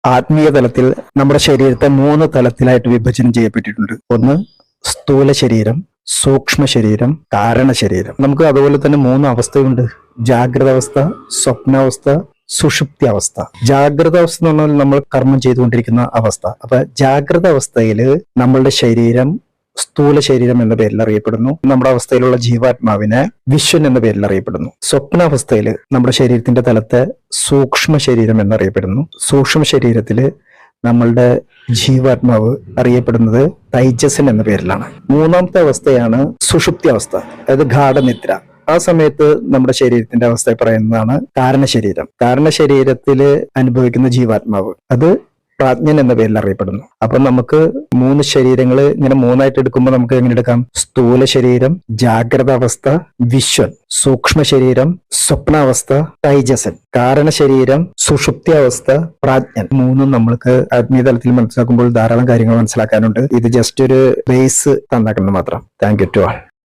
ആത്മീയ തലത്തിൽ നമ്മുടെ ശരീരത്തെ 3 തലത്തിലായിട്ട് വിഭജനം ചെയ്യപ്പെട്ടിട്ടുണ്ട്. ഒന്ന് സ്ഥൂല ശരീരം, സൂക്ഷ്മ ശരീരം, കാരണ ശരീരം. നമുക്ക് അതുപോലെ തന്നെ 3 അവസ്ഥയുണ്ട്: ജാഗ്രത അവസ്ഥ, സ്വപ്നാവസ്ഥ, സുഷുപ്തി അവസ്ഥ. ജാഗ്രത അവസ്ഥ എന്ന് പറഞ്ഞാൽ നമ്മൾ കർമ്മം ചെയ്തുകൊണ്ടിരിക്കുന്ന അവസ്ഥ. അപ്പൊ ജാഗ്രത അവസ്ഥയിൽ നമ്മളുടെ ശരീരം സ്ഥൂല ശരീരം എന്ന പേരിൽ അറിയപ്പെടുന്നു. നമ്മുടെ അവസ്ഥയിലുള്ള ജീവാത്മാവിനെ വിശ്വൻ എന്ന പേരിൽ അറിയപ്പെടുന്നു. സ്വപ്നാവസ്ഥയിൽ നമ്മുടെ ശരീരത്തിന്റെ തലത്തെ സൂക്ഷ്മ ശരീരം എന്നറിയപ്പെടുന്നു. സൂക്ഷ്മ ശരീരത്തില് നമ്മളുടെ ജീവാത്മാവ് അറിയപ്പെടുന്നത് തൈജസൻ എന്ന പേരിലാണ്. 3ാമത്തെ അവസ്ഥയാണ് സുഷുപ്തി അവസ്ഥ, അതായത് ഗാഠനിദ്ര. ആ സമയത്ത് നമ്മുടെ ശരീരത്തിന്റെ അവസ്ഥ പറയുന്നതാണ് കാരണശരീരം. കാരണശരീരത്തില് അനുഭവിക്കുന്ന ജീവാത്മാവ് അത് പ്രാജ്ഞൻ എന്ന പേരിൽ അറിയപ്പെടുന്നു. അപ്പൊ നമുക്ക് 3 ശരീരങ്ങൾ ഇങ്ങനെ 3ആയിട്ട് എടുക്കുമ്പോൾ നമുക്ക് എങ്ങനെ എടുക്കാം? സ്ഥൂല ശരീരം, ജാഗ്രത അവസ്ഥ, വിശ്വൻ; സൂക്ഷ്മ ശരീരം, സ്വപ്നാവസ്ഥ, തൈജസൻ; കാരണശരീരം, സുഷുപ്തി അവസ്ഥ, പ്രാജ്ഞൻ. 3ഉം നമ്മൾക്ക് ആത്മീയ തലത്തിൽ മനസ്സിലാക്കുമ്പോൾ ധാരാളം കാര്യങ്ങൾ മനസ്സിലാക്കാനുണ്ട്. ഇത് ജസ്റ്റ് ഒരു ബേസ് തന്നാക്കുന്നത് മാത്രം. Thank you to all.